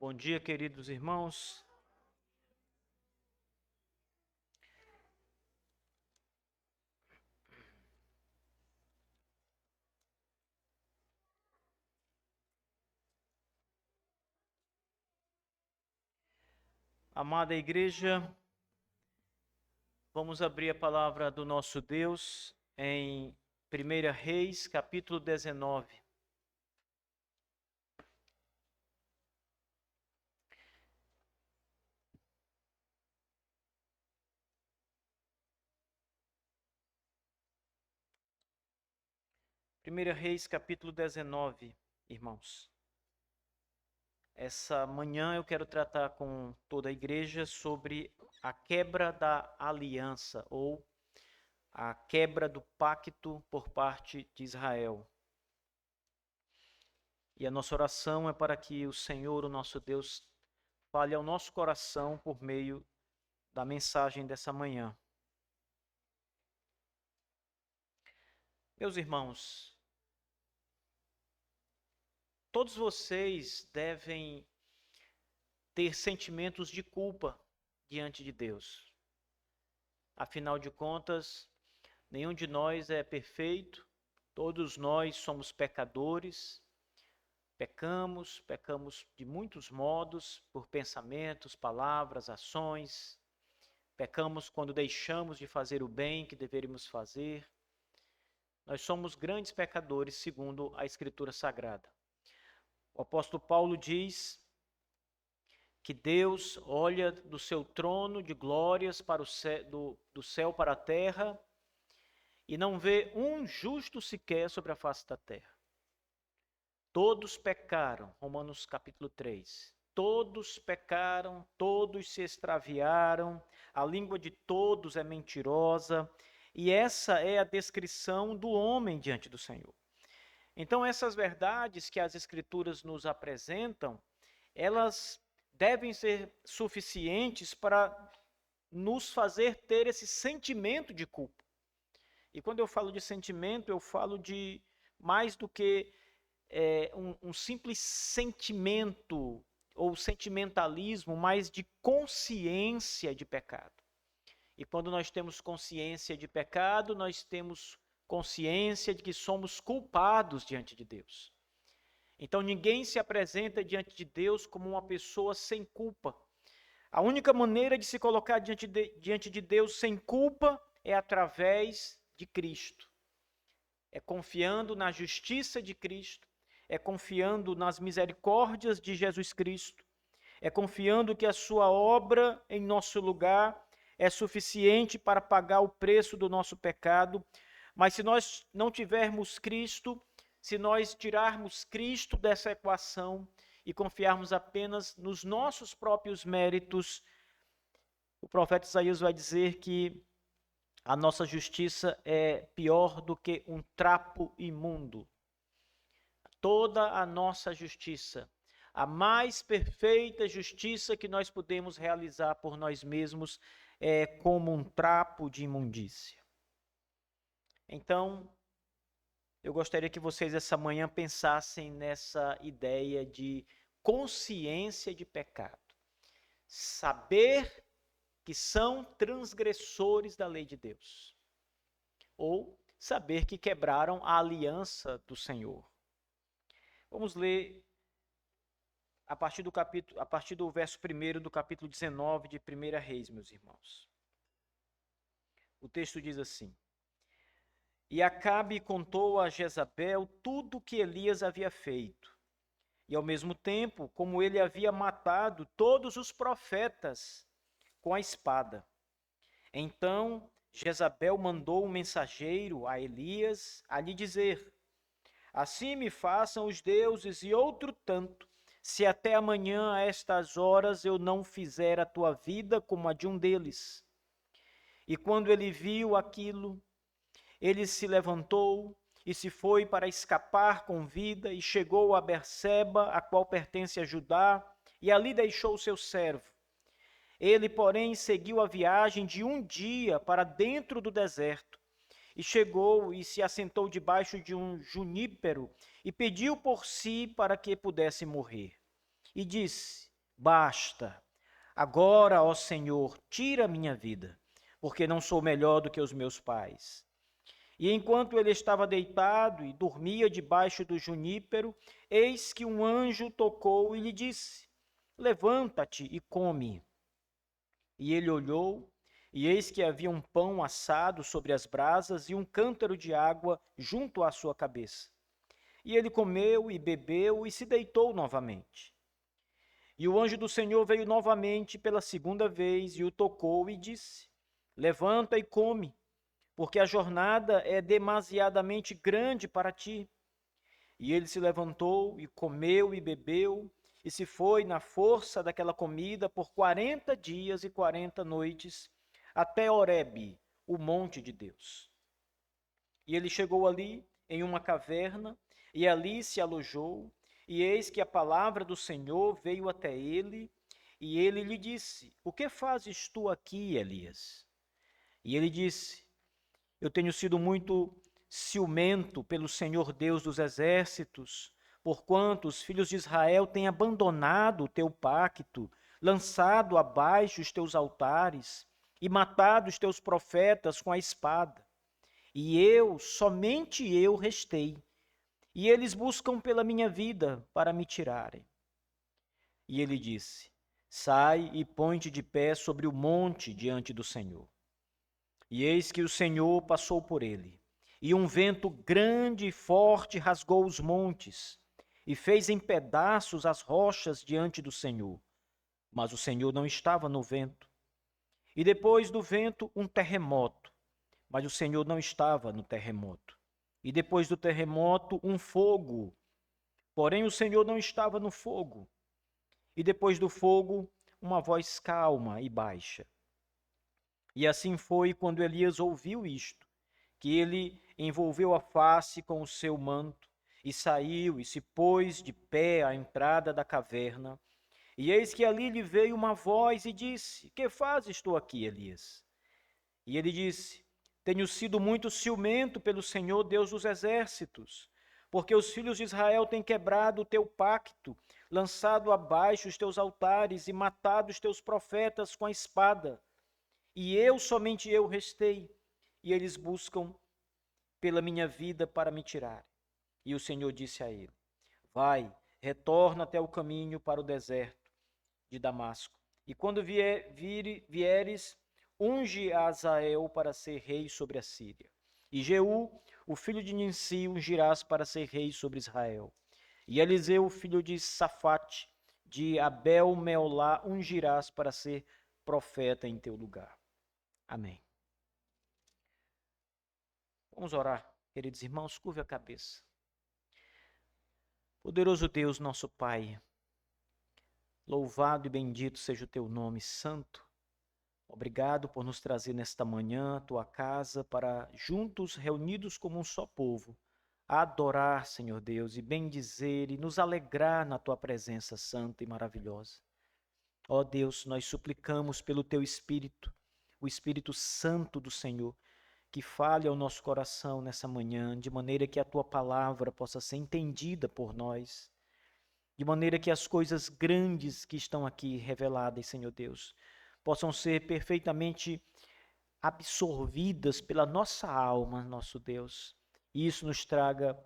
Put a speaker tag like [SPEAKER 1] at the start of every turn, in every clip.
[SPEAKER 1] Bom dia, queridos irmãos. Amada igreja, vamos abrir a palavra do nosso Deus em 1 Reis, capítulo 19. Primeira Reis, capítulo 19, irmãos. Essa manhã eu quero tratar com toda a igreja sobre a quebra da aliança ou a quebra do pacto por parte de Israel. E a nossa oração é para que o Senhor, o nosso Deus, fale ao nosso coração por meio da mensagem dessa manhã. Meus irmãos, todos vocês devem ter sentimentos de culpa diante de Deus. Afinal de contas, nenhum de nós é perfeito, todos nós somos pecadores, pecamos de muitos modos, por pensamentos, palavras, ações. Pecamos quando deixamos de fazer o bem que deveríamos fazer. Nós somos grandes pecadores, segundo a Escritura Sagrada. O apóstolo Paulo diz que Deus olha do seu trono de glórias para do céu para a terra e não vê um justo sequer sobre a face da terra. Todos pecaram, Romanos capítulo 3. Todos pecaram, todos se extraviaram, a língua de todos é mentirosa, e essa é a descrição do homem diante do Senhor. Então, essas verdades que as Escrituras nos apresentam, elas devem ser suficientes para nos fazer ter esse sentimento de culpa. E quando eu falo de sentimento, eu falo de mais do que um simples sentimento ou sentimentalismo, mas de consciência de pecado. E quando nós temos consciência de pecado, nós temos consciência de que somos culpados diante de Deus. Então ninguém se apresenta diante de Deus como uma pessoa sem culpa. A única maneira de se colocar diante de Deus sem culpa é através de Cristo. É confiando na justiça de Cristo, é confiando nas misericórdias de Jesus Cristo, é confiando que a sua obra em nosso lugar é suficiente para pagar o preço do nosso pecado. Mas se nós não tivermos Cristo, se nós tirarmos Cristo dessa equação e confiarmos apenas nos nossos próprios méritos, o profeta Isaías vai dizer que a nossa justiça é pior do que um trapo imundo. Toda a nossa justiça, a mais perfeita justiça que nós podemos realizar por nós mesmos, é como um trapo de imundícia. Então, eu gostaria que vocês essa manhã pensassem nessa ideia de consciência de pecado. Saber que são transgressores da lei de Deus. Ou saber que quebraram a aliança do Senhor. Vamos ler a partir do verso 1 do capítulo 19 de 1 Reis, meus irmãos. O texto diz assim: E Acabe contou a Jezabel tudo o que Elias havia feito, e ao mesmo tempo como ele havia matado todos os profetas com a espada. Então Jezabel mandou um mensageiro a Elias a lhe dizer: Assim me façam os deuses e outro tanto, se até amanhã a estas horas eu não fizer a tua vida como a de um deles. E quando ele viu aquilo, ele se levantou e se foi para escapar com vida e chegou a Berseba, a qual pertence a Judá, e ali deixou o seu servo. Ele, porém, seguiu a viagem de um dia para dentro do deserto, e chegou e se assentou debaixo de um junípero, e pediu por si para que pudesse morrer. E disse: Basta. Agora, ó Senhor, tira a minha vida, porque não sou melhor do que os meus pais. E enquanto ele estava deitado e dormia debaixo do junípero, eis que um anjo tocou e lhe disse: Levanta-te e come. E ele olhou, e eis que havia um pão assado sobre as brasas e um cântaro de água junto à sua cabeça. E ele comeu e bebeu e se deitou novamente. E o anjo do Senhor veio novamente pela segunda vez e o tocou e disse: Levanta e come, porque a jornada é demasiadamente grande para ti. E ele se levantou e comeu e bebeu, e se foi na força daquela comida por 40 dias e 40 noites, até Horebe, o monte de Deus. E ele chegou ali, em uma caverna, e ali se alojou, e eis que a palavra do Senhor veio até ele, e ele lhe disse: O que fazes tu aqui, Elias? E ele disse: Eu tenho sido muito ciumento pelo Senhor Deus dos exércitos, porquanto os filhos de Israel têm abandonado o teu pacto, lançado abaixo os teus altares e matado os teus profetas com a espada. E eu, somente eu, restei, e eles buscam pela minha vida para me tirarem. E ele disse: Sai e põe-te de pé sobre o monte diante do Senhor. E eis que o Senhor passou por ele, e um vento grande e forte rasgou os montes, e fez em pedaços as rochas diante do Senhor. Mas o Senhor não estava no vento. E depois do vento, um terremoto, mas o Senhor não estava no terremoto. E depois do terremoto, um fogo, porém o Senhor não estava no fogo. E depois do fogo, uma voz calma e baixa. E assim foi quando Elias ouviu isto, que ele envolveu a face com o seu manto, e saiu e se pôs de pé à entrada da caverna. E eis que ali lhe veio uma voz e disse: Que fazes tu aqui, Elias? E ele disse: Tenho sido muito ciumento pelo Senhor Deus dos exércitos, porque os filhos de Israel têm quebrado o teu pacto, lançado abaixo os teus altares e matado os teus profetas com a espada. E eu, somente eu, restei, e eles buscam pela minha vida para me tirar. E o Senhor disse a ele: Vai, retorna até o caminho para o deserto de Damasco. E quando vieres, unge a Azael para ser rei sobre a Síria. E Jeú, o filho de Ninsi, ungirás para ser rei sobre Israel. E Eliseu, filho de Safate, de Abel-Meolá, ungirás para ser profeta em teu lugar. Amém. Vamos orar, queridos irmãos, curve a cabeça. Poderoso Deus, nosso Pai, louvado e bendito seja o teu nome santo. Obrigado por nos trazer nesta manhã à tua casa para, juntos, reunidos como um só povo, adorar, Senhor Deus, e bendizer e nos alegrar na tua presença santa e maravilhosa. Ó Deus, nós suplicamos pelo teu Espírito, o Espírito Santo do Senhor, que fale ao nosso coração nessa manhã, de maneira que a tua palavra possa ser entendida por nós, de maneira que as coisas grandes que estão aqui reveladas, Senhor Deus, possam ser perfeitamente absorvidas pela nossa alma, nosso Deus. E isso nos traga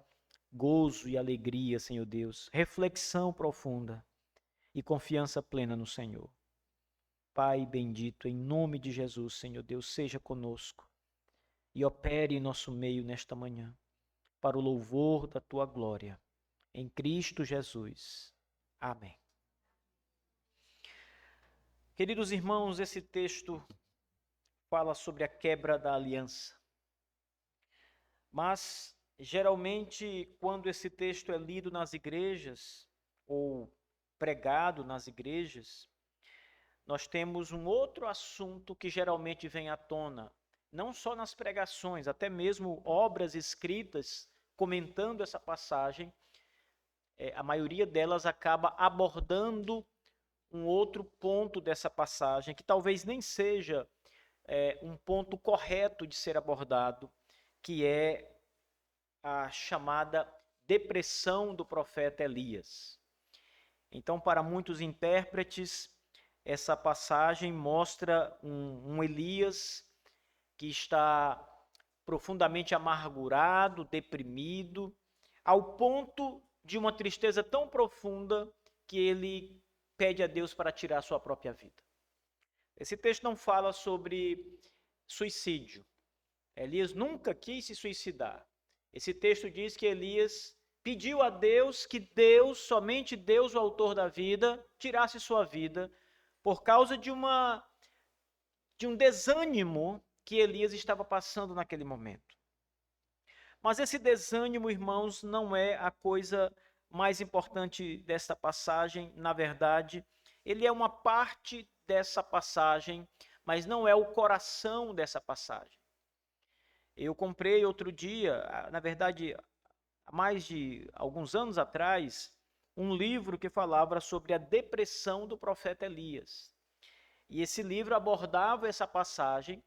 [SPEAKER 1] gozo e alegria, Senhor Deus, reflexão profunda e confiança plena no Senhor. Pai bendito, em nome de Jesus, Senhor Deus, seja conosco e opere em nosso meio nesta manhã, para o louvor da tua glória. Em Cristo Jesus. Amém. Queridos irmãos, esse texto fala sobre a quebra da aliança. Mas, geralmente, quando esse texto é lido nas igrejas, ou pregado nas igrejas, nós temos um outro assunto que geralmente vem à tona, não só nas pregações, até mesmo obras escritas comentando essa passagem, a maioria delas acaba abordando um outro ponto dessa passagem, que talvez nem seja um ponto correto de ser abordado, que é a chamada depressão do profeta Elias. Então, para muitos intérpretes, essa passagem mostra um Elias que está profundamente amargurado, deprimido, ao ponto de uma tristeza tão profunda que ele pede a Deus para tirar sua própria vida. Esse texto não fala sobre suicídio. Elias nunca quis se suicidar. Esse texto diz que Elias pediu a Deus que Deus, somente Deus, o autor da vida, tirasse sua vida por causa de um desânimo que Elias estava passando naquele momento. Mas esse desânimo, irmãos, não é a coisa mais importante desta passagem. Na verdade, ele é uma parte dessa passagem, mas não é o coração dessa passagem. Eu comprei outro dia, na verdade, há mais de alguns anos atrás, um livro que falava sobre a depressão do profeta Elias. E esse livro abordava essa passagem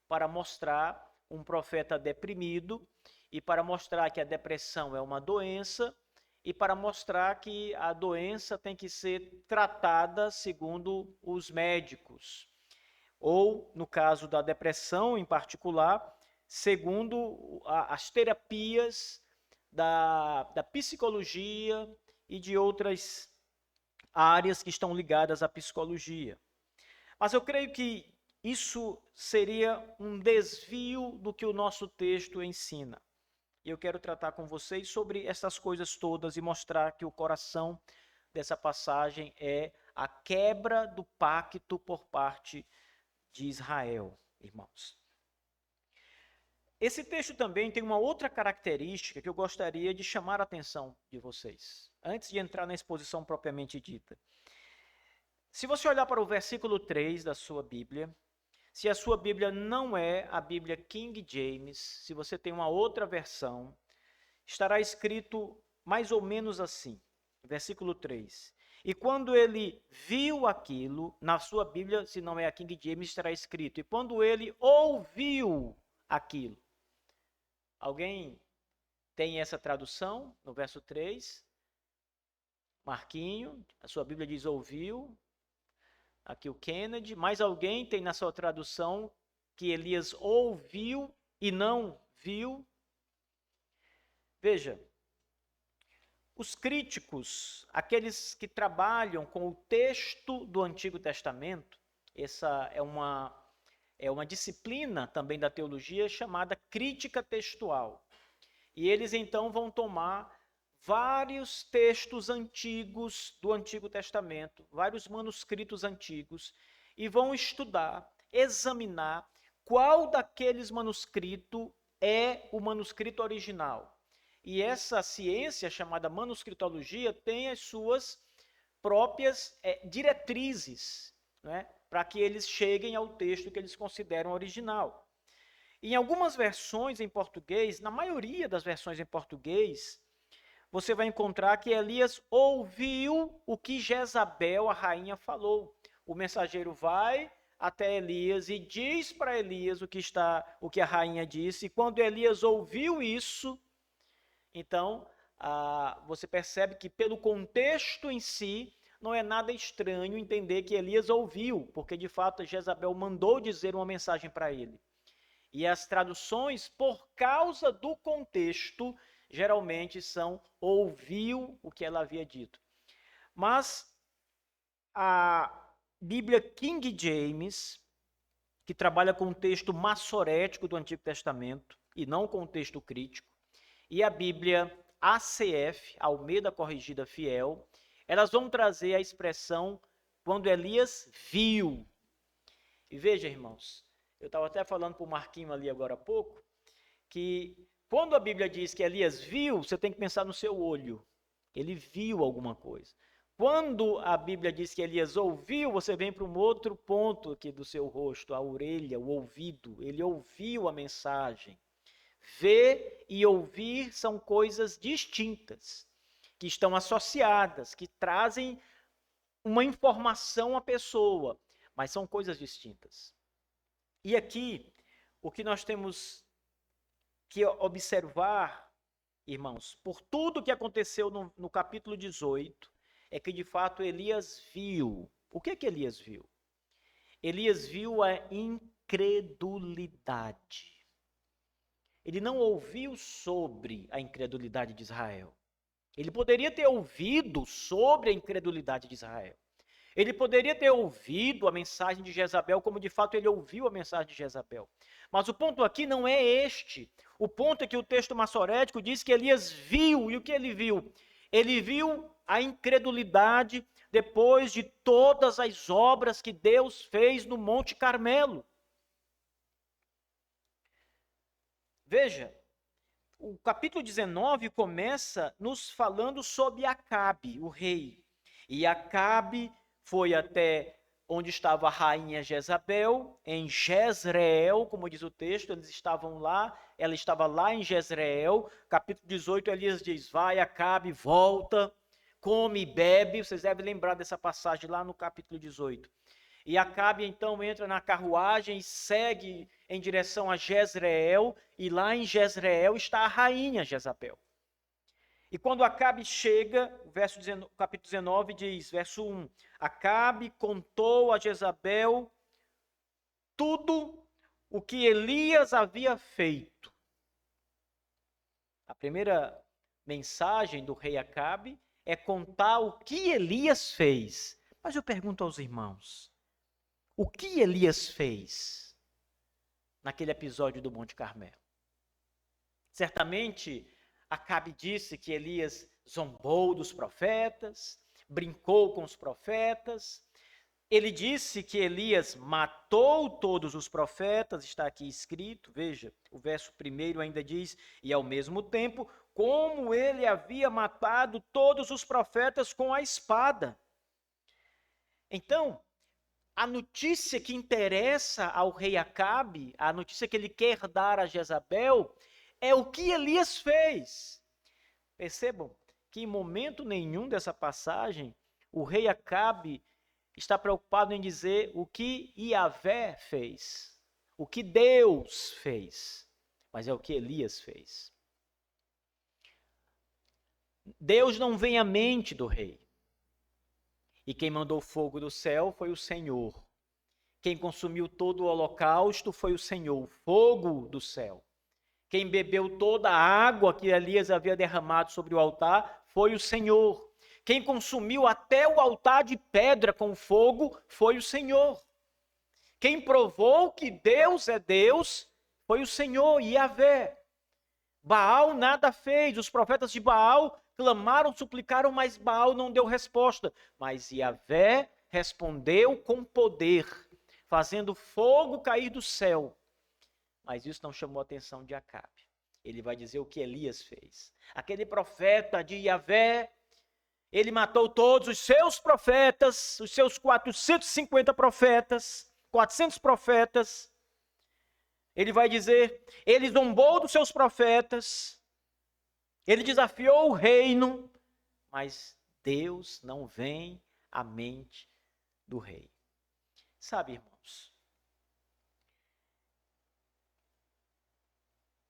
[SPEAKER 1] para mostrar um profeta deprimido e para mostrar que a depressão é uma doença e para mostrar que a doença tem que ser tratada segundo os médicos. Ou, no caso da depressão em particular, segundo as terapias da psicologia e de outras áreas que estão ligadas à psicologia. Mas eu creio que isso seria um desvio do que o nosso texto ensina. E eu quero tratar com vocês sobre essas coisas todas e mostrar que o coração dessa passagem é a quebra do pacto por parte de Israel, irmãos. Esse texto também tem uma outra característica que eu gostaria de chamar a atenção de vocês, antes de entrar na exposição propriamente dita. Se você olhar para o versículo 3 da sua Bíblia, se a sua Bíblia não é a Bíblia King James, se você tem uma outra versão, estará escrito mais ou menos assim, versículo 3. E quando ele viu aquilo, na sua Bíblia, se não é a King James, estará escrito, e quando ele ouviu aquilo. Alguém tem essa tradução no verso 3? Marquinho, a sua Bíblia diz ouviu. Aqui o Kennedy, mais alguém tem na sua tradução que Elias ouviu e não viu? Veja, os críticos, aqueles que trabalham com o texto do Antigo Testamento, essa é uma disciplina também da teologia chamada crítica textual. E eles então vão tomar vários textos antigos do Antigo Testamento, vários manuscritos antigos, e vão estudar, examinar qual daqueles manuscritos é o manuscrito original. E essa ciência chamada manuscritologia tem as suas próprias diretrizes, né, para que eles cheguem ao texto que eles consideram original. Em algumas versões em português, na maioria das versões em português, você vai encontrar que Elias ouviu o que Jezabel, a rainha, falou. O mensageiro vai até Elias e diz para Elias o que a rainha disse. E quando Elias ouviu isso, então você percebe que pelo contexto em si, não é nada estranho entender que Elias ouviu, porque de fato Jezabel mandou dizer uma mensagem para ele. E as traduções, por causa do contexto, geralmente são ouviu o que ela havia dito. Mas a Bíblia King James, que trabalha com o texto massorético do Antigo Testamento e não com o texto crítico, e a Bíblia ACF, Almeida Corrigida Fiel, elas vão trazer a expressão quando Elias viu. E veja, irmãos, eu estava até falando para o Marquinho ali agora há pouco, que quando a Bíblia diz que Elias viu, você tem que pensar no seu olho. Ele viu alguma coisa. Quando a Bíblia diz que Elias ouviu, você vem para um outro ponto aqui do seu rosto, a orelha, o ouvido. Ele ouviu a mensagem. Ver e ouvir são coisas distintas, que estão associadas, que trazem uma informação à pessoa, mas são coisas distintas. E aqui, o que nós temos que observar, irmãos, por tudo que aconteceu no capítulo 18, é que de fato Elias viu. O que que Elias viu? Elias viu a incredulidade. Ele não ouviu sobre a incredulidade de Israel. Ele poderia ter ouvido sobre a incredulidade de Israel. Ele poderia ter ouvido a mensagem de Jezabel, como de fato ele ouviu a mensagem de Jezabel. Mas o ponto aqui não é este. O ponto é que o texto massorético diz que Elias viu. E o que ele viu? Ele viu a incredulidade depois de todas as obras que Deus fez no Monte Carmelo. Veja, o capítulo 19 começa nos falando sobre Acabe, o rei. E Acabe foi até onde estava a rainha Jezabel, em Jezreel, como diz o texto, eles estavam lá, ela estava lá em Jezreel. Capítulo 18, Elias diz, vai Acabe, volta, come e bebe. Vocês devem lembrar dessa passagem lá no capítulo 18. E Acabe então entra na carruagem e segue em direção a Jezreel, e lá em Jezreel está a rainha Jezabel. E quando Acabe chega, o capítulo 19 diz, verso 1, Acabe contou a Jezabel tudo o que Elias havia feito. A primeira mensagem do rei Acabe é contar o que Elias fez. Mas eu pergunto aos irmãos, o que Elias fez naquele episódio do Monte Carmelo? Certamente, Acabe disse que Elias zombou dos profetas, brincou com os profetas. Ele disse que Elias matou todos os profetas, está aqui escrito, veja, o verso 1 ainda diz, e ao mesmo tempo, como ele havia matado todos os profetas com a espada. Então, a notícia que interessa ao rei Acabe, a notícia que ele quer dar a Jezabel, é o que Elias fez. Percebam que em momento nenhum dessa passagem, o rei Acabe está preocupado em dizer o que Yahvé fez, o que Deus fez, mas é o que Elias fez. Deus não vem à mente do rei. E quem mandou fogo do céu foi o Senhor. Quem consumiu todo o holocausto foi o Senhor, o fogo do céu. Quem bebeu toda a água que Elias havia derramado sobre o altar foi o Senhor. Quem consumiu até o altar de pedra com fogo foi o Senhor. Quem provou que Deus é Deus foi o Senhor, Yahvé. Baal nada fez, os profetas de Baal clamaram, suplicaram, mas Baal não deu resposta. Mas Yahvé respondeu com poder, fazendo fogo cair do céu. Mas isso não chamou a atenção de Acabe. Ele vai dizer o que Elias fez. Aquele profeta de Yahvé, ele matou todos os seus profetas, os seus 450 profetas, 400 profetas. Ele vai dizer, ele zombou dos seus profetas, ele desafiou o reino, mas Deus não vem à mente do rei. Sabe, irmãos,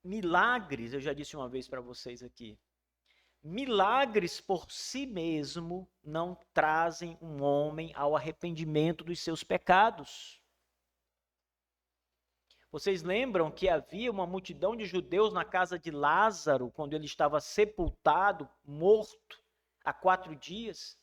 [SPEAKER 1] milagres, eu já disse uma vez para vocês aqui, milagres por si mesmo não trazem um homem ao arrependimento dos seus pecados. Vocês lembram que havia uma multidão de judeus na casa de Lázaro, quando ele estava sepultado, morto, há 4 dias?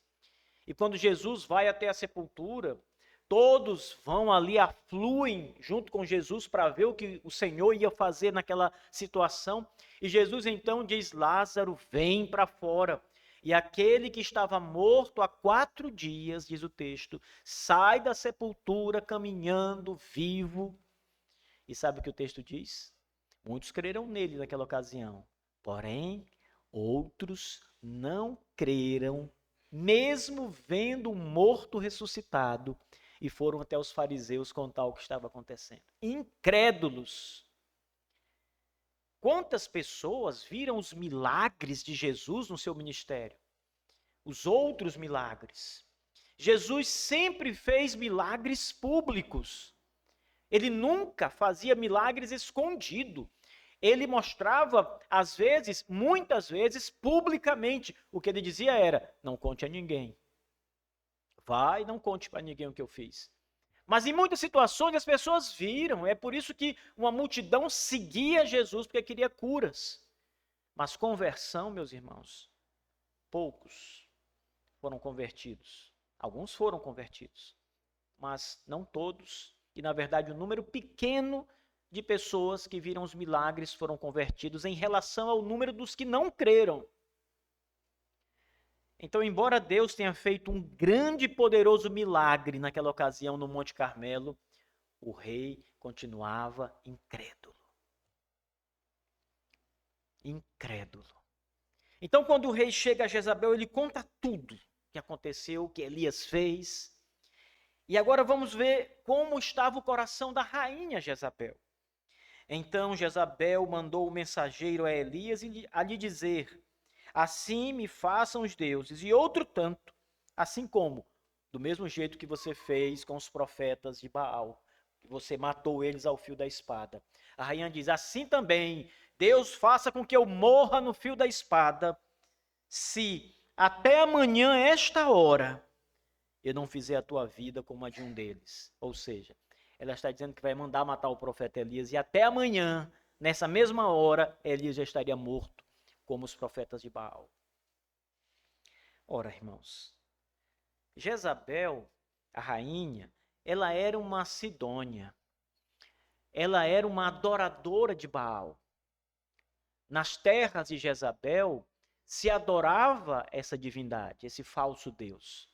[SPEAKER 1] E quando Jesus vai até a sepultura, todos vão ali, afluem junto com Jesus para ver o que o Senhor ia fazer naquela situação. E Jesus então diz, Lázaro, vem para fora. E aquele que estava morto há 4 dias, diz o texto, sai da sepultura caminhando, vivo. E sabe o que o texto diz? Muitos creram nele naquela ocasião. Porém, outros não creram, mesmo vendo o morto ressuscitado, e foram até os fariseus contar o que estava acontecendo. Incrédulos. Quantas pessoas viram os milagres de Jesus no seu ministério? Os outros milagres. Jesus sempre fez milagres públicos. Ele nunca fazia milagres escondido. Ele mostrava, às vezes, muitas vezes, publicamente. O que ele dizia era, não conte a ninguém. Vai, não conte para ninguém o que eu fiz. Mas em muitas situações as pessoas viram, é por isso que uma multidão seguia Jesus, porque queria curas. Mas conversão, meus irmãos, poucos foram convertidos. Alguns foram convertidos, mas não todos. E, na verdade, um número pequeno de pessoas que viram os milagres foram convertidos em relação ao número dos que não creram. Então, embora Deus tenha feito um grande e poderoso milagre naquela ocasião no Monte Carmelo, o rei continuava incrédulo. Incrédulo. Então, quando o rei chega a Jezabel, ele conta tudo que aconteceu, o que Elias fez. E agora vamos ver como estava o coração da rainha Jezabel. Então Jezabel mandou o mensageiro a Elias a lhe dizer: assim me façam os deuses, e outro tanto, assim como, do mesmo jeito que você fez com os profetas de Baal, que você matou eles ao fio da espada. A rainha diz: assim também, Deus faça com que eu morra no fio da espada, se até amanhã, esta hora, eu não fizer a tua vida como a de um deles. Ou seja, ela está dizendo que vai mandar matar o profeta Elias, e até amanhã, nessa mesma hora, Elias já estaria morto, como os profetas de Baal. Ora, irmãos, Jezabel, a rainha, ela era uma sidônia. Ela era uma adoradora de Baal. Nas terras de Jezabel, se adorava essa divindade, esse falso Deus.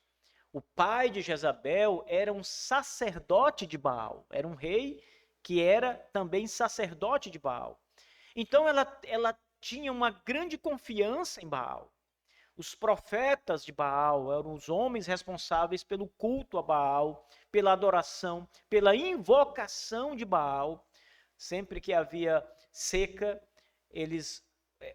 [SPEAKER 1] O pai de Jezabel era um sacerdote de Baal, era um rei que era também sacerdote de Baal. Então ela tinha uma grande confiança em Baal. Os profetas de Baal eram os homens responsáveis pelo culto a Baal, pela adoração, pela invocação de Baal. Sempre que havia seca, eles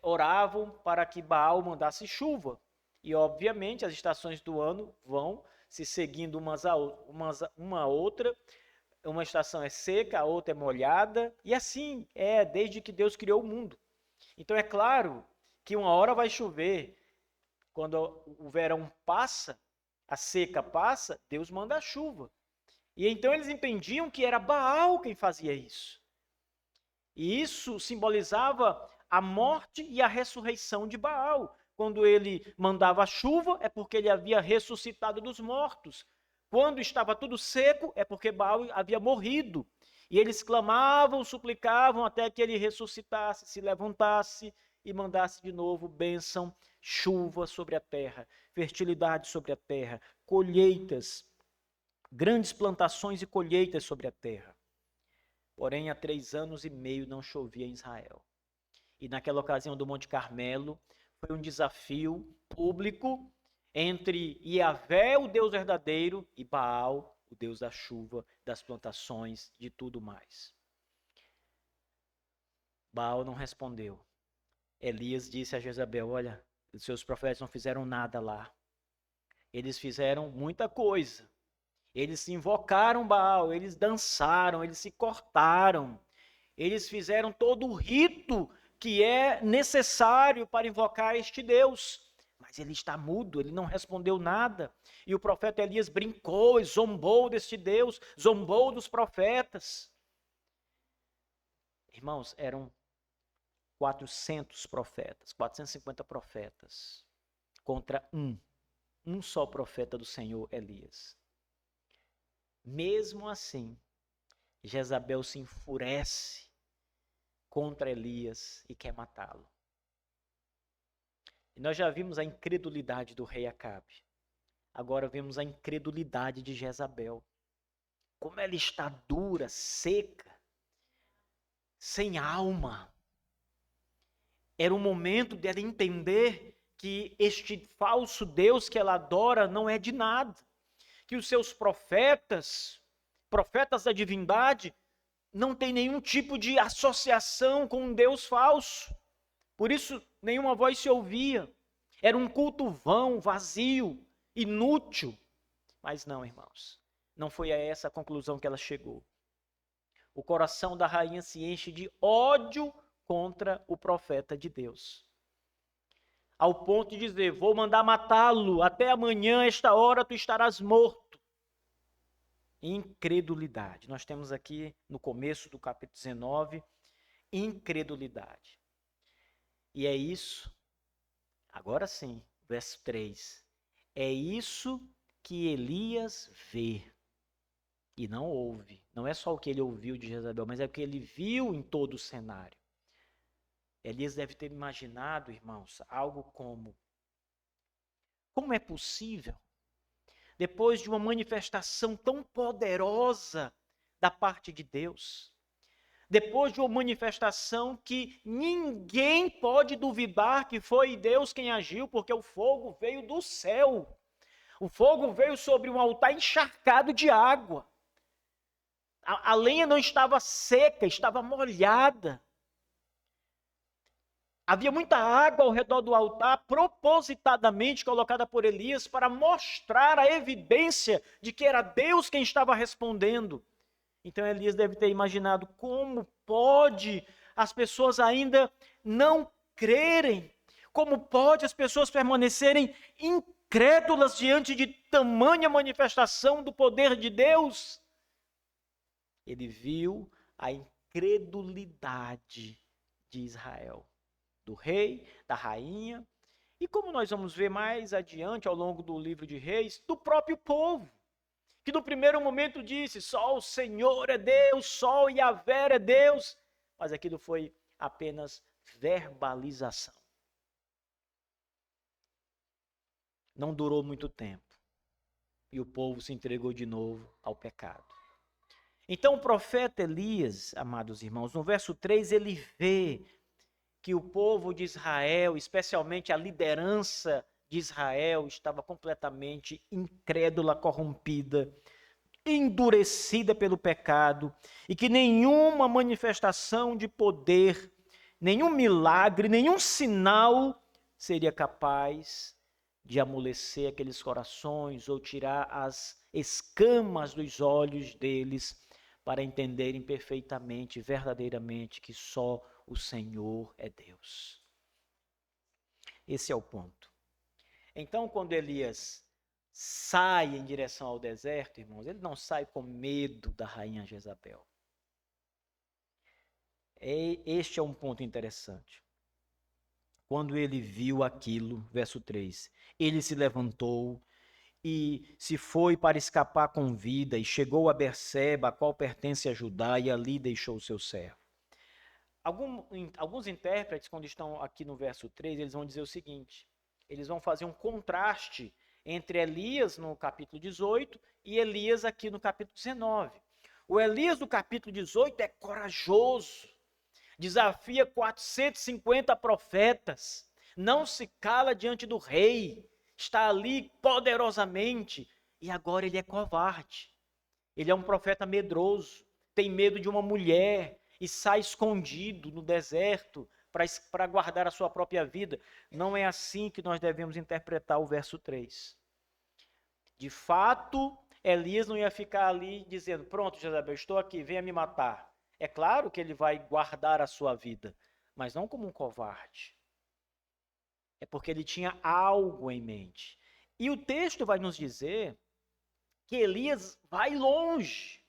[SPEAKER 1] oravam para que Baal mandasse chuva. E, obviamente, as estações do ano vão se seguindo uma outra. Uma estação é seca, a outra é molhada. E assim é desde que Deus criou o mundo. Então, é claro que uma hora vai chover. Quando o verão passa, a seca passa, Deus manda a chuva. E então eles entendiam que era Baal quem fazia isso. E isso simbolizava a morte e a ressurreição de Baal. Quando ele mandava a chuva, é porque ele havia ressuscitado dos mortos. Quando estava tudo seco, é porque Baal havia morrido. E eles clamavam, suplicavam até que ele ressuscitasse, se levantasse e mandasse de novo bênção, chuva sobre a terra, fertilidade sobre a terra, colheitas, grandes plantações e colheitas sobre a terra. Porém, há 3 anos e meio não chovia em Israel. E naquela ocasião do Monte Carmelo, foi um desafio público entre Yahvé, o Deus verdadeiro, e Baal, o Deus da chuva, das plantações, de tudo mais. Baal não respondeu. Elias disse a Jezabel: olha, os seus profetas não fizeram nada lá. Eles fizeram muita coisa. Eles se invocaram Baal, eles dançaram, eles se cortaram. Eles fizeram todo o rito que é necessário para invocar este Deus. Mas ele está mudo, ele não respondeu nada. E o profeta Elias brincou e zombou deste Deus, zombou dos profetas. Irmãos, eram 400 profetas, 450 profetas, contra um só profeta do Senhor, Elias. Mesmo assim, Jezabel se enfurece contra Elias e quer matá-lo. E nós já vimos a incredulidade do rei Acabe. Agora vemos a incredulidade de Jezabel. Como ela está dura, seca, sem alma. Era o momento dela entender que este falso Deus que ela adora não é de nada. Que os seus profetas da divindade, não têm nenhum tipo de associação com um Deus falso. Por isso, nenhuma voz se ouvia. Era um culto vão, vazio, inútil. Mas não, irmãos, não foi a essa a conclusão que ela chegou. O coração da rainha se enche de ódio contra o profeta de Deus. ao ponto de dizer: vou mandar matá-lo, até amanhã, esta hora, tu estarás morto. Incredulidade. Nós temos aqui no começo do capítulo 19, incredulidade. E é isso, agora sim, verso 3. É isso que Elias vê e não ouve. Não é só o que ele ouviu de Jezabel, mas é o que ele viu em todo o cenário. Elias deve ter imaginado, irmãos, algo como é possível, depois de uma manifestação tão poderosa da parte de Deus, depois de uma manifestação que ninguém pode duvidar que foi Deus quem agiu, porque o fogo veio do céu. O fogo veio sobre um altar encharcado de água. A lenha não estava seca, estava molhada. Havia muita água ao redor do altar, propositadamente colocada por Elias para mostrar a evidência de que era Deus quem estava respondendo. Então Elias deve ter imaginado: como pode as pessoas ainda não crerem? Como pode as pessoas permanecerem incrédulas diante de tamanha manifestação do poder de Deus? Ele viu a incredulidade de Israel, do rei, da rainha, e como nós vamos ver mais adiante ao longo do livro de Reis, do próprio povo, que no primeiro momento disse: só o Senhor é Deus, só o Yahvé é Deus, mas aquilo foi apenas verbalização. Não durou muito tempo, e o povo se entregou de novo ao pecado. Então o profeta Elias, amados irmãos, no verso 3, ele vê que o povo de Israel, especialmente a liderança de Israel, estava completamente incrédula, corrompida, endurecida pelo pecado, e que nenhuma manifestação de poder, nenhum milagre, nenhum sinal seria capaz de amolecer aqueles corações ou tirar as escamas dos olhos deles para entenderem perfeitamente, verdadeiramente, que só o Senhor é Deus. Esse é o ponto. Então, quando Elias sai em direção ao deserto, irmãos, ele não sai com medo da rainha Jezabel. Este é um ponto interessante. Quando ele viu aquilo, verso 3, ele se levantou e se foi para escapar com vida e chegou a Berseba, a qual pertence a Judá, e ali deixou o seu servo. Alguns intérpretes, quando estão aqui no verso 3, eles vão dizer o seguinte: eles vão fazer um contraste entre Elias no capítulo 18 e Elias aqui no capítulo 19. O Elias do capítulo 18 é corajoso, desafia 450 profetas, não se cala diante do rei, está ali poderosamente, e agora ele é covarde. Ele é um profeta medroso, tem medo de uma mulher e sai escondido no deserto para guardar a sua própria vida. Não é assim que nós devemos interpretar o verso 3. De fato, Elias não ia ficar ali dizendo: pronto, Jezabel, estou aqui, venha me matar. É claro que ele vai guardar a sua vida, mas não como um covarde. É porque ele tinha algo em mente. E o texto vai nos dizer que Elias vai longe.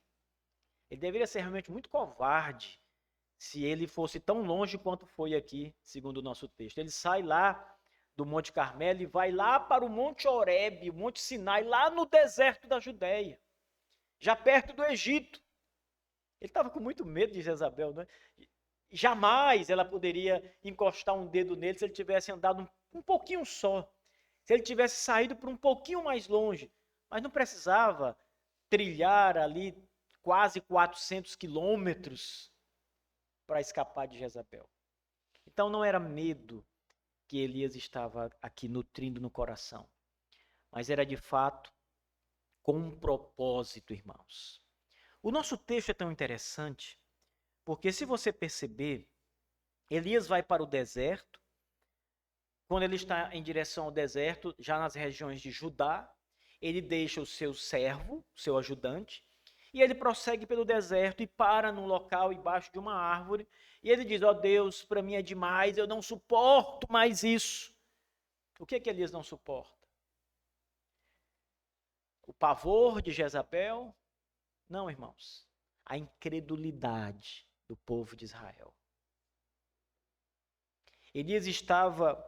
[SPEAKER 1] Ele deveria ser realmente muito covarde se ele fosse tão longe quanto foi aqui, segundo o nosso texto. Ele sai lá do Monte Carmelo e vai lá para o Monte Horebe, o Monte Sinai, lá no deserto da Judéia, já perto do Egito. Ele estava com muito medo de Jezabel, né? Jamais ela poderia encostar um dedo nele se ele tivesse andado um pouquinho só. Se ele tivesse saído para um pouquinho mais longe. Mas não precisava trilhar ali quase 400 quilômetros para escapar de Jezabel. Então não era medo que Elias estava aqui nutrindo no coração, mas era de fato com um propósito, irmãos. O nosso texto é tão interessante, porque se você perceber, Elias vai para o deserto. Quando ele está em direção ao deserto, já nas regiões de Judá, ele deixa o seu servo, o seu ajudante, e ele prossegue pelo deserto e para num local embaixo de uma árvore, e ele diz: ó Deus, para mim é demais, eu não suporto mais isso. O que Elias não suporta? O pavor de Jezabel? Não, irmãos. A incredulidade do povo de Israel. Elias estava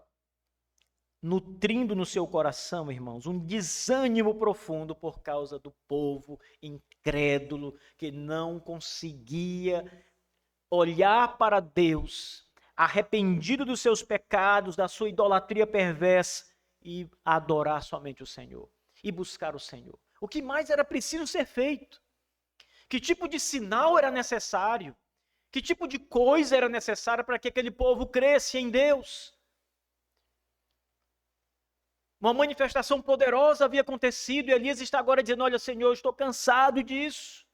[SPEAKER 1] nutrindo no seu coração, irmãos, um desânimo profundo por causa do povo incrédulo que não conseguia olhar para Deus, arrependido dos seus pecados, da sua idolatria perversa, e adorar somente o Senhor, e buscar o Senhor. O que mais era preciso ser feito? Que tipo de sinal era necessário? Que tipo de coisa era necessária para que aquele povo cresça em Deus? Uma manifestação poderosa havia acontecido e Elias está agora dizendo: olha, Senhor, eu estou cansado disso.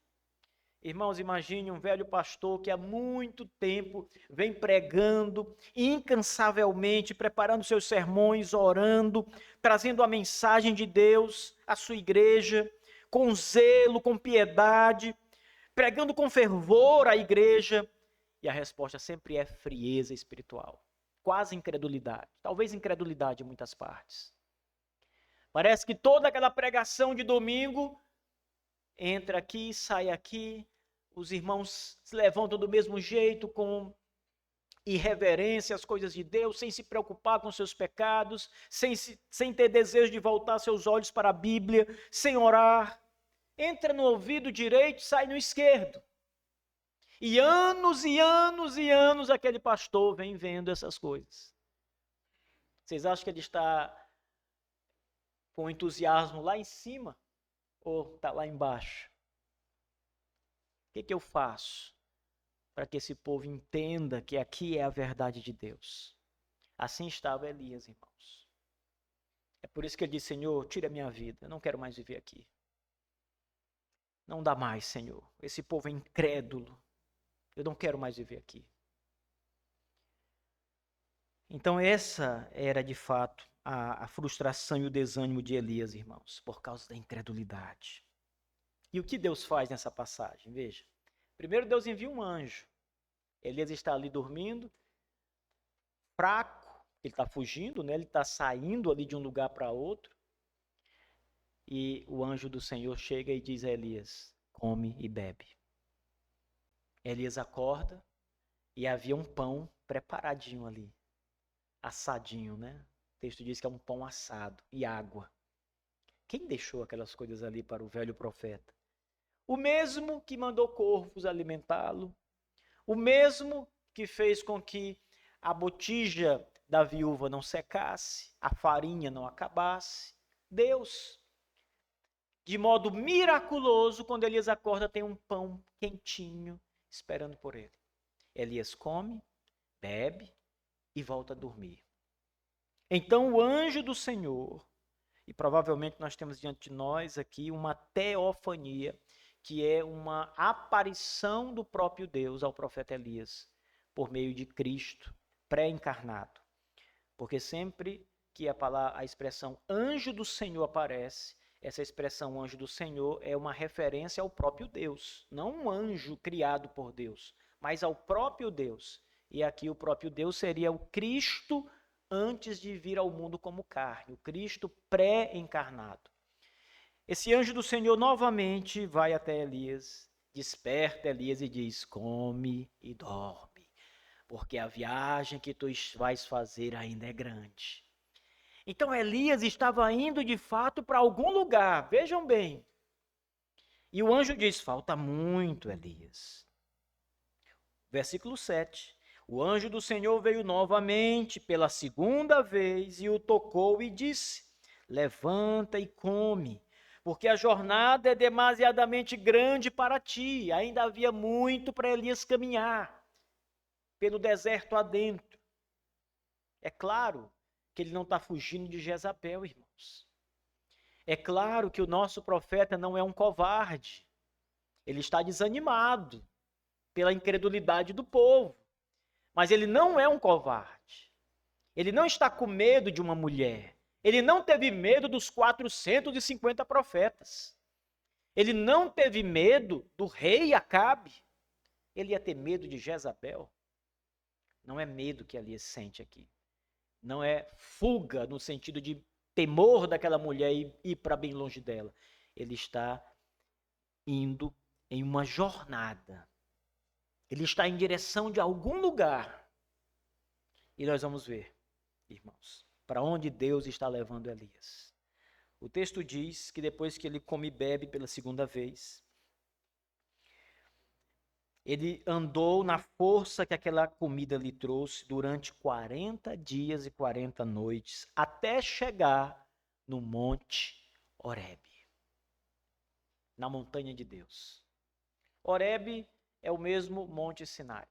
[SPEAKER 1] Irmãos, imagine um velho pastor que há muito tempo vem pregando incansavelmente, preparando seus sermões, orando, trazendo a mensagem de Deus à sua igreja, com zelo, com piedade, pregando com fervor à igreja, e a resposta sempre é frieza espiritual, quase incredulidade, talvez incredulidade em muitas partes. Parece que toda aquela pregação de domingo entra aqui, sai aqui, os irmãos se levantam do mesmo jeito, com irreverência às coisas de Deus, sem se preocupar com seus pecados, sem ter desejo de voltar seus olhos para a Bíblia, sem orar. Entra no ouvido direito, sai no esquerdo. E anos e anos e anos aquele pastor vem vendo essas coisas. Vocês acham que ele está com entusiasmo lá em cima ou está lá embaixo? O que eu faço para que esse povo entenda que aqui é a verdade de Deus? Assim estava Elias, irmãos. É por isso que ele disse: Senhor, tira a minha vida, eu não quero mais viver aqui. Não dá mais, Senhor. Esse povo é incrédulo. Eu não quero mais viver aqui. Então essa era de fato a frustração e o desânimo de Elias, irmãos, por causa da incredulidade. E o que Deus faz nessa passagem? Veja. Primeiro Deus envia um anjo. Elias está ali dormindo, fraco, ele está fugindo, né? Ele está saindo ali de um lugar para outro. E o anjo do Senhor chega e diz a Elias: come e bebe. Elias acorda e havia um pão preparadinho ali, assadinho, né? O texto diz que é um pão assado e água. Quem deixou aquelas coisas ali para o velho profeta? O mesmo que mandou corvos alimentá-lo, o mesmo que fez com que a botija da viúva não secasse, a farinha não acabasse. Deus, de modo miraculoso, quando Elias acorda, tem um pão quentinho esperando por ele. Elias come, bebe e volta a dormir. Então o anjo do Senhor, e provavelmente nós temos diante de nós aqui uma teofania, que é uma aparição do próprio Deus ao profeta Elias, por meio de Cristo pré-encarnado. Porque sempre que a expressão anjo do Senhor aparece, essa expressão anjo do Senhor é uma referência ao próprio Deus, não um anjo criado por Deus, mas ao próprio Deus. E aqui o próprio Deus seria o Cristo antes de vir ao mundo como carne, o Cristo pré-encarnado. Esse anjo do Senhor novamente vai até Elias, desperta Elias e diz: come e dorme, porque a viagem que tu vais fazer ainda é grande. Então Elias estava indo de fato para algum lugar, vejam bem. E o anjo diz: falta muito, Elias. Versículo 7. O anjo do Senhor veio novamente pela segunda vez e o tocou e disse: levanta e come, porque a jornada é demasiadamente grande para ti. Ainda havia muito para Elias caminhar pelo deserto adentro. É claro que ele não está fugindo de Jezabel, irmãos. É claro que o nosso profeta não é um covarde. Ele está desanimado pela incredulidade do povo. Mas ele não é um covarde. Ele não está com medo de uma mulher. Ele não teve medo dos 450 profetas. Ele não teve medo do rei Acabe. Ele ia ter medo de Jezabel. Não é medo que Elias sente aqui. Não é fuga no sentido de temor daquela mulher e ir para bem longe dela. Ele está indo em uma jornada. Ele está em direção de algum lugar. E nós vamos ver, irmãos, para onde Deus está levando Elias. O texto diz que depois que ele come e bebe pela segunda vez, ele andou na força que aquela comida lhe trouxe durante 40 dias e 40 noites, até chegar no Monte Horebe, na montanha de Deus. Horebe é o mesmo Monte Sinai.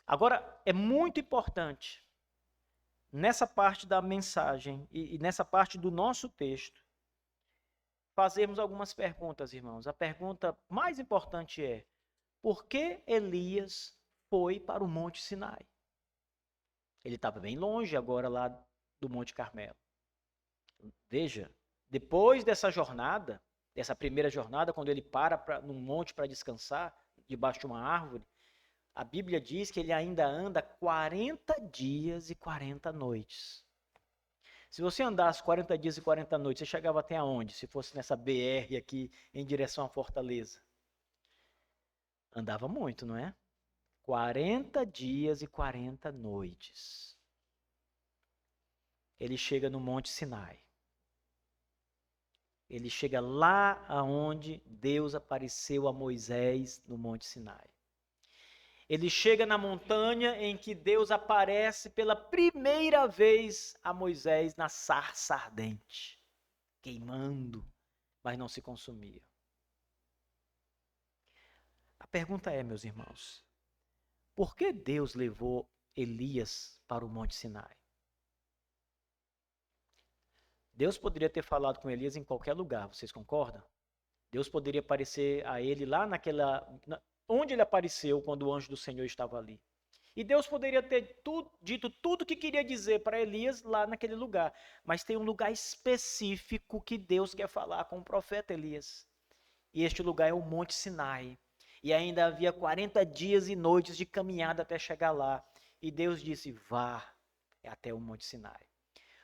[SPEAKER 1] Agora, é muito importante, nessa parte da mensagem e nessa parte do nosso texto, fazermos algumas perguntas, irmãos. A pergunta mais importante é: por que Elias foi para o Monte Sinai? Ele estava bem longe agora lá do Monte Carmelo. Veja, depois dessa jornada, dessa primeira jornada, quando ele para num monte para descansar, debaixo de uma árvore, a Bíblia diz que ele ainda anda 40 dias e 40 noites. Se você andasse 40 dias e 40 noites, você chegava até aonde? Se fosse nessa BR aqui em direção à Fortaleza. Andava muito, não é? 40 dias e 40 noites. Ele chega no Monte Sinai. Ele chega lá aonde Deus apareceu a Moisés no Monte Sinai. Ele chega na montanha em que Deus aparece pela primeira vez a Moisés na sarça ardente, queimando, mas não se consumia. A pergunta é, meus irmãos, por que Deus levou Elias para o Monte Sinai? Deus poderia ter falado com Elias em qualquer lugar, vocês concordam? Deus poderia aparecer a ele lá onde ele apareceu quando o anjo do Senhor estava ali. E Deus poderia ter dito tudo o que queria dizer para Elias lá naquele lugar. Mas tem um lugar específico que Deus quer falar com o profeta Elias. E este lugar é o Monte Sinai. E ainda havia 40 dias e noites de caminhada até chegar lá. E Deus disse: vá até o Monte Sinai.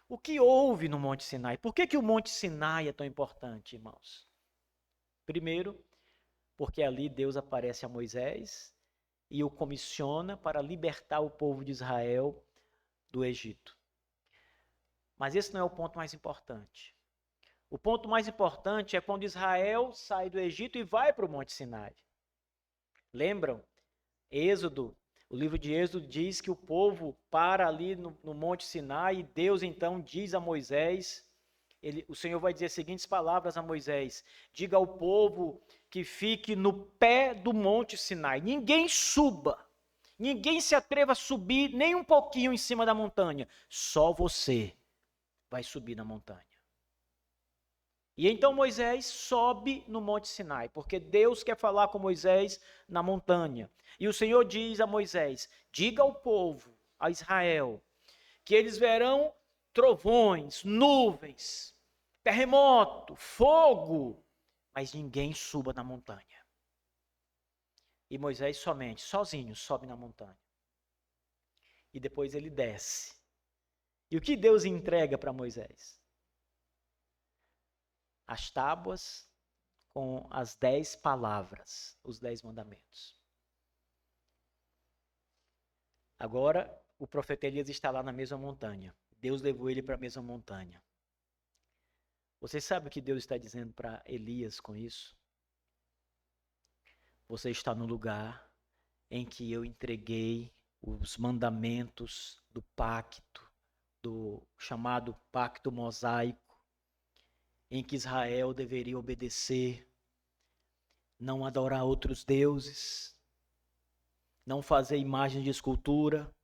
[SPEAKER 1] O que houve no Monte Sinai? Por que o Monte Sinai é tão importante, irmãos? Primeiro, porque ali Deus aparece a Moisés e o comissiona para libertar o povo de Israel do Egito. Mas esse não é o ponto mais importante. O ponto mais importante é quando Israel sai do Egito e vai para o Monte Sinai. Lembram? Êxodo, o livro de Êxodo diz que o povo para ali no Monte Sinai e Deus então diz a Moisés, o Senhor vai dizer as seguintes palavras a Moisés: diga ao povo que fique no pé do Monte Sinai. Ninguém suba, ninguém se atreva a subir nem um pouquinho em cima da montanha. Só você vai subir na montanha. E então Moisés sobe no Monte Sinai, porque Deus quer falar com Moisés na montanha. E o Senhor diz a Moisés: diga ao povo, a Israel, que eles verão trovões, nuvens, terremoto, fogo, mas ninguém suba na montanha. E Moisés sozinho, sobe na montanha. E depois ele desce. E o que Deus entrega para Moisés? As tábuas com as 10 palavras, os 10 mandamentos. Agora, o profeta Elias está lá na mesma montanha. Deus levou ele para a mesma montanha. Você sabe o que Deus está dizendo para Elias com isso? Você está no lugar em que eu entreguei os mandamentos do pacto, do chamado pacto mosaico, em que Israel deveria obedecer, não adorar outros deuses, não fazer imagem de escultura,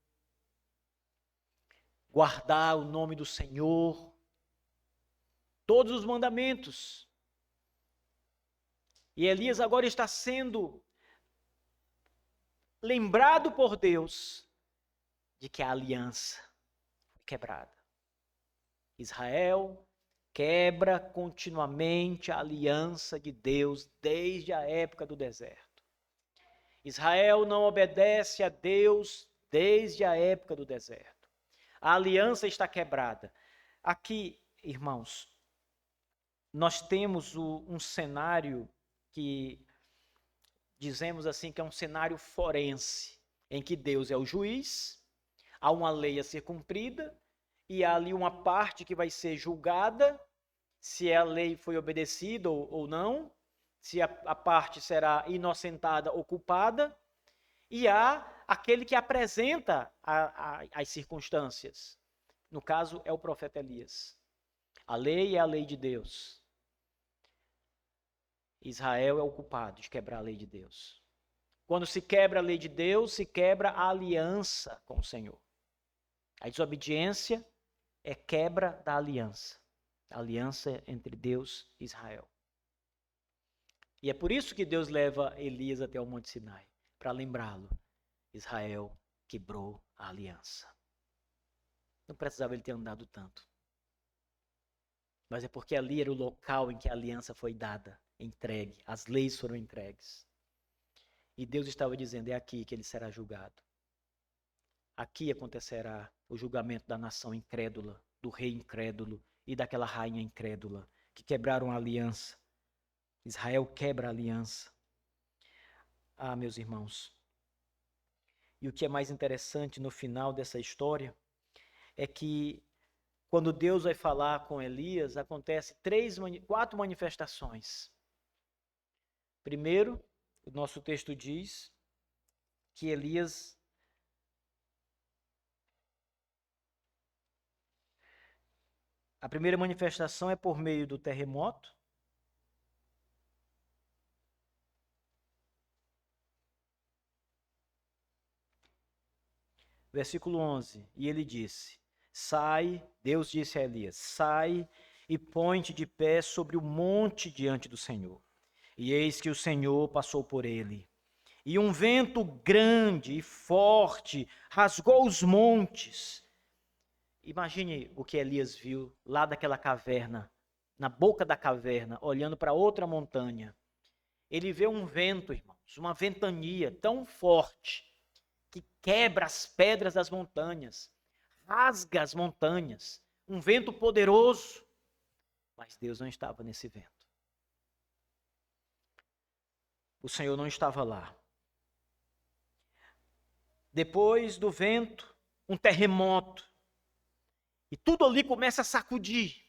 [SPEAKER 1] guardar o nome do Senhor, todos os mandamentos. E Elias agora está sendo lembrado por Deus de que a aliança foi quebrada. Israel quebra continuamente a aliança de Deus desde a época do deserto. Israel não obedece a Deus desde a época do deserto. A aliança está quebrada. Aqui, irmãos, nós temos um cenário que dizemos assim que é um cenário forense, em que Deus é o juiz, há uma lei a ser cumprida e há ali uma parte que vai ser julgada, se a lei foi obedecida ou não, se a parte será inocentada ou culpada, e há aquele que apresenta as circunstâncias. No caso, é o profeta Elias. A lei é a lei de Deus. Israel é o culpado de quebrar a lei de Deus. Quando se quebra a lei de Deus, se quebra a aliança com o Senhor. A desobediência é quebra da aliança. A aliança entre Deus e Israel. E é por isso que Deus leva Elias até o Monte Sinai, para lembrá-lo. Israel quebrou a aliança. Não precisava ele ter andado tanto. Mas é porque ali era o local em que a aliança foi dada, entregue, as leis foram entregues. E Deus estava dizendo, é aqui que ele será julgado. Aqui acontecerá o julgamento da nação incrédula, do rei incrédulo e daquela rainha incrédula, que quebraram a aliança. Israel quebra a aliança. Ah, meus irmãos. E o que é mais interessante no final dessa história é que quando Deus vai falar com Elias, acontece 4 manifestações. Primeiro, o nosso texto diz que Elias a primeira manifestação é por meio do terremoto. Versículo 11, e ele disse, Deus disse a Elias, sai e põe-te de pé sobre o monte diante do Senhor. E eis que o Senhor passou por ele. E um vento grande e forte rasgou os montes. Imagine o que Elias viu lá daquela caverna, na boca da caverna, olhando para outra montanha. Ele vê um vento, irmãos, uma ventania tão forte, que quebra as pedras das montanhas, rasga as montanhas, um vento poderoso. Mas Deus não estava nesse vento. O Senhor não estava lá. Depois do vento, um terremoto. E tudo ali começa a sacudir.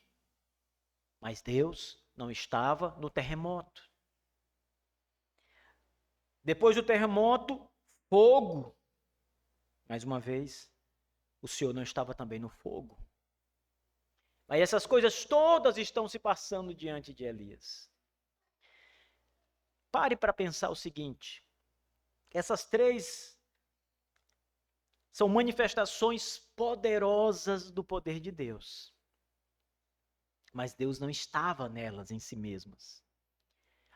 [SPEAKER 1] Mas Deus não estava no terremoto. Depois do terremoto, fogo. Mais uma vez, o Senhor não estava também no fogo. Mas essas coisas todas estão se passando diante de Elias. Pare para pensar o seguinte. Essas 3 são manifestações poderosas do poder de Deus. Mas Deus não estava nelas em si mesmas.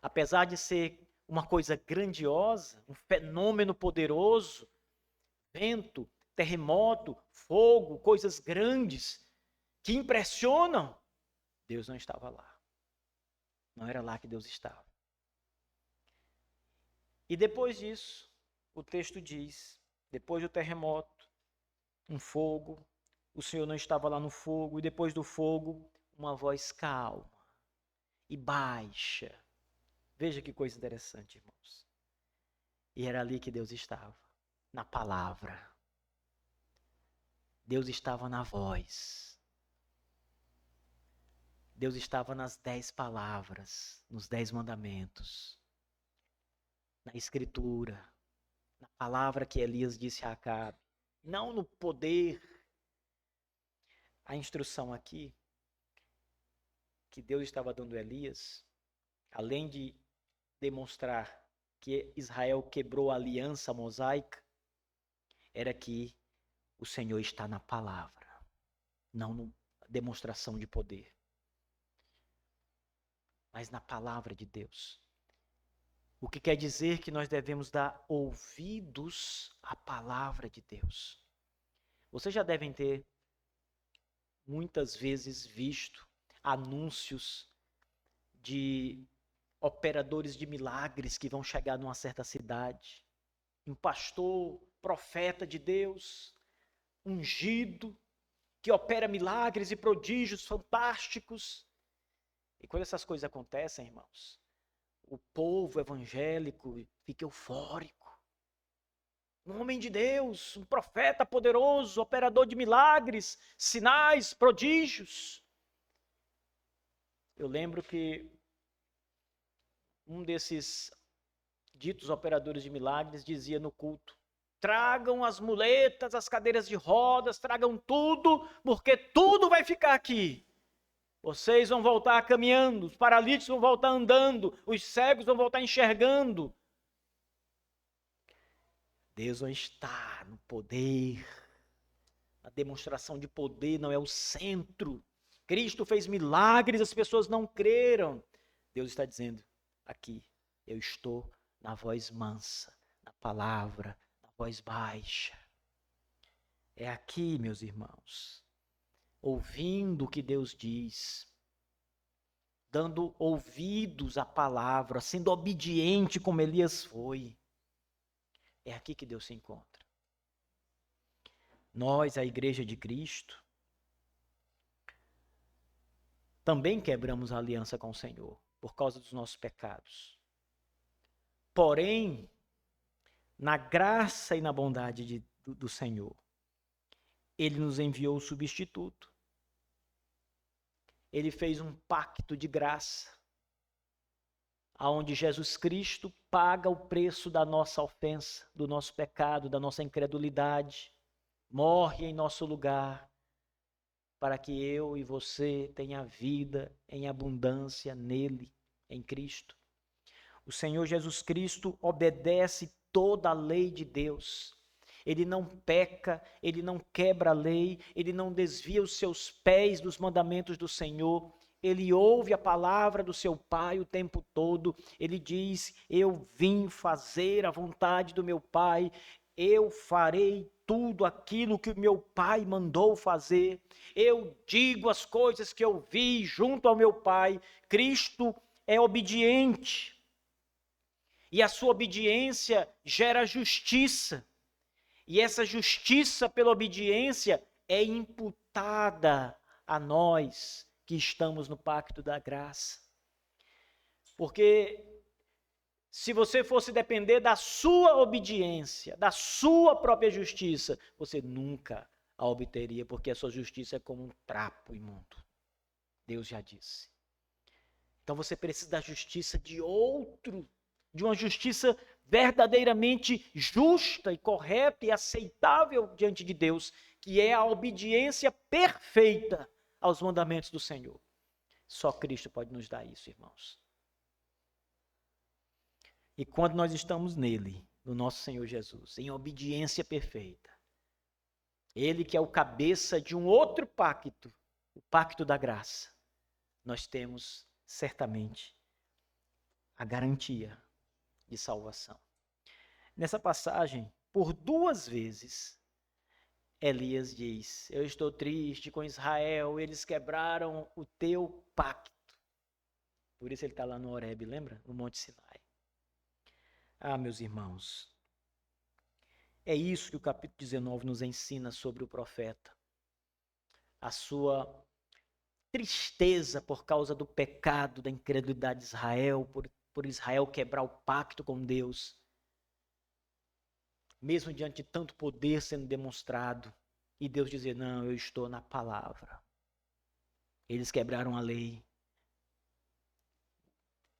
[SPEAKER 1] Apesar de ser uma coisa grandiosa, um fenômeno poderoso, vento, terremoto, fogo, coisas grandes que impressionam, Deus não estava lá. Não era lá que Deus estava. E depois disso, o texto diz, depois do terremoto, um fogo, o Senhor não estava lá no fogo, e depois do fogo, uma voz calma e baixa. Veja que coisa interessante, irmãos. E era ali que Deus estava, na palavra. Deus estava na voz. Deus estava nas 10 palavras, nos 10 mandamentos, na escritura, na palavra que Elias disse a Acabe, não no poder. A instrução aqui que Deus estava dando a Elias, além de demonstrar que Israel quebrou a aliança mosaica, era que o Senhor está na palavra, não na demonstração de poder, mas na palavra de Deus. O que quer dizer que nós devemos dar ouvidos à palavra de Deus. Vocês já devem ter muitas vezes visto anúncios de operadores de milagres que vão chegar numa certa cidade. Um pastor profeta de Deus, ungido, que opera milagres e prodígios fantásticos. E quando essas coisas acontecem, irmãos, o povo evangélico fica eufórico. Um homem de Deus, um profeta poderoso, operador de milagres, sinais, prodígios. Eu lembro que um desses ditos operadores de milagres dizia no culto: tragam as muletas, as cadeiras de rodas, tragam tudo, porque tudo vai ficar aqui. Vocês vão voltar caminhando, os paralíticos vão voltar andando, os cegos vão voltar enxergando. Deus não está no poder. A demonstração de poder não é o centro. Cristo fez milagres, as pessoas não creram. Deus está dizendo aqui: eu estou na voz mansa, na palavra, na voz baixa. É aqui, meus irmãos, ouvindo o que Deus diz, dando ouvidos à palavra, sendo obediente como Elias foi. É aqui que Deus se encontra. Nós, a Igreja de Cristo, também quebramos a aliança com o Senhor por causa dos nossos pecados. Porém, na graça e na bondade do Senhor, Ele nos enviou o substituto. Ele fez um pacto de graça, onde Jesus Cristo paga o preço da nossa ofensa, do nosso pecado, da nossa incredulidade, morre em nosso lugar, para que eu e você tenha vida em abundância nele, em Cristo. O Senhor Jesus Cristo obedece toda a lei de Deus. Ele não peca, ele não quebra a lei, ele não desvia os seus pés dos mandamentos do Senhor. Ele ouve a palavra do seu Pai o tempo todo. Ele diz: eu vim fazer a vontade do meu Pai, eu farei tudo aquilo que o meu Pai mandou fazer. Eu digo as coisas que eu vi junto ao meu Pai. Cristo é obediente. E a sua obediência gera justiça. E essa justiça pela obediência é imputada a nós que estamos no pacto da graça. Porque se você fosse depender da sua obediência, da sua própria justiça, você nunca a obteria, porque a sua justiça é como um trapo imundo. Deus já disse. Então você precisa da justiça de outro, de uma justiça verdadeiramente justa e correta e aceitável diante de Deus, que é a obediência perfeita aos mandamentos do Senhor. Só Cristo pode nos dar isso, irmãos. E quando nós estamos nele, no nosso Senhor Jesus, em obediência perfeita, ele que é o cabeça de um outro pacto, o pacto da graça, nós temos certamente a garantia de salvação. Nessa passagem, por 2 vezes, Elias diz: eu estou triste com Israel, eles quebraram o teu pacto. Por isso ele está lá no Horebe, lembra? No Monte Sinai. Ah, meus irmãos, é isso que o capítulo 19 nos ensina sobre o profeta. A sua tristeza por causa do pecado, da incredulidade de Israel, por Israel quebrar o pacto com Deus. Mesmo diante de tanto poder sendo demonstrado, e Deus dizer: não, eu estou na palavra. Eles quebraram a lei.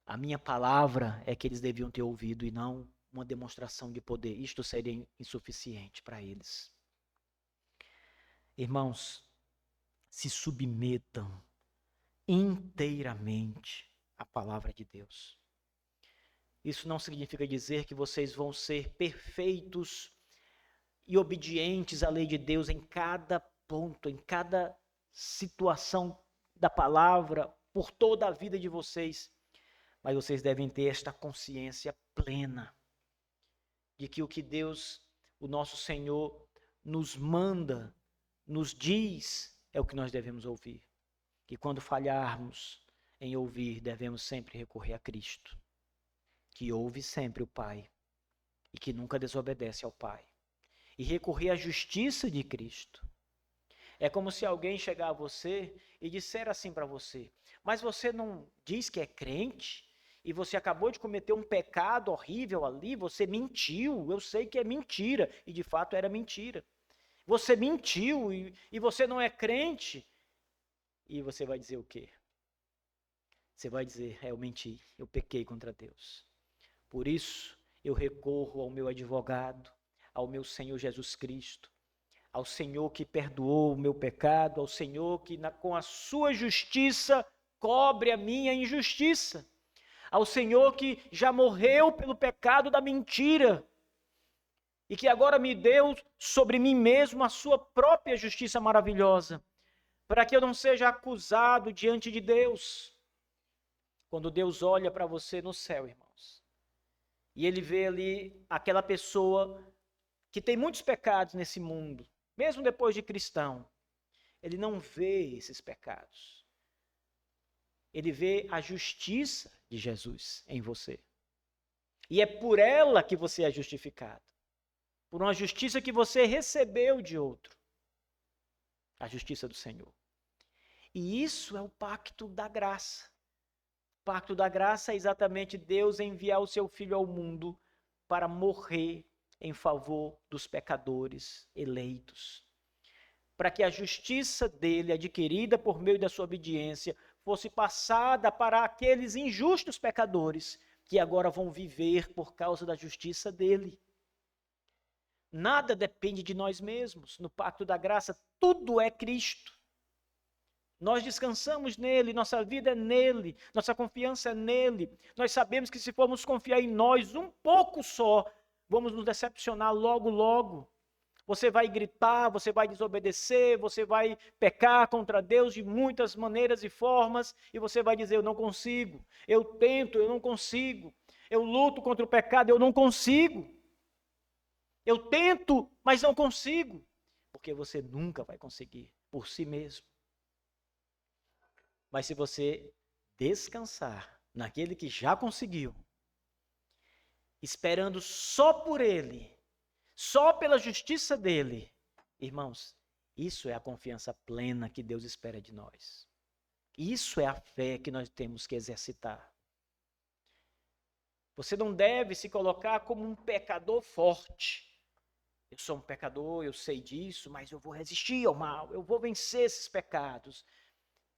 [SPEAKER 1] A minha palavra é que eles deviam ter ouvido e não uma demonstração de poder. Isto seria insuficiente para eles. Irmãos, se submetam inteiramente à palavra de Deus. Isso não significa dizer que vocês vão ser perfeitos e obedientes à lei de Deus em cada ponto, em cada situação da palavra, por toda a vida de vocês. Mas vocês devem ter esta consciência plena de que o que Deus, o nosso Senhor, nos manda, nos diz, é o que nós devemos ouvir. Que quando falharmos em ouvir, devemos sempre recorrer a Cristo, que ouve sempre o Pai e que nunca desobedece ao Pai. e recorrer à justiça de Cristo. É como se alguém chegar a você e disser assim para você: mas você não diz que é crente? E você acabou de cometer um pecado horrível ali, você mentiu, eu sei que é mentira, e de fato era mentira. Você mentiu e você não é crente. E você vai dizer o quê? Você vai dizer: eu menti, eu pequei contra Deus. Por isso, eu recorro ao meu advogado, ao meu Senhor Jesus Cristo, ao Senhor que perdoou o meu pecado, ao Senhor que com a sua justiça cobre a minha injustiça, ao Senhor que já morreu pelo pecado da mentira e que agora me deu sobre mim mesmo a sua própria justiça maravilhosa, para que eu não seja acusado diante de Deus. Quando Deus olha para você no céu, irmãos, e Ele vê ali aquela pessoa que tem muitos pecados nesse mundo, mesmo depois de cristão, Ele não vê esses pecados. Ele vê a justiça de Jesus em você. E é por ela que você é justificado. Por uma justiça que você recebeu de outro. A justiça do Senhor. E isso é o pacto da graça. O pacto da graça é exatamente Deus enviar o seu Filho ao mundo para morrer em favor dos pecadores eleitos. Para que a justiça dele, adquirida por meio da sua obediência, fosse passada para aqueles injustos pecadores que agora vão viver por causa da justiça dele. Nada depende de nós mesmos. No pacto da graça, tudo é Cristo. Nós descansamos nele, nossa vida é nele, nossa confiança é nele. Nós sabemos que se formos confiar em nós um pouco só, vamos nos decepcionar logo, logo. Você vai gritar, você vai desobedecer, você vai pecar contra Deus de muitas maneiras e formas, e você vai dizer: eu não consigo, eu tento, eu não consigo, eu luto contra o pecado, eu não consigo. Eu tento, mas não consigo, porque você nunca vai conseguir por si mesmo. Mas se você descansar naquele que já conseguiu, esperando só por ele, só pela justiça dele, irmãos, isso é a confiança plena que Deus espera de nós. Isso é a fé que nós temos que exercitar. Você não deve se colocar como um pecador forte. Eu sou um pecador, eu sei disso, mas eu vou resistir ao mal, eu vou vencer esses pecados.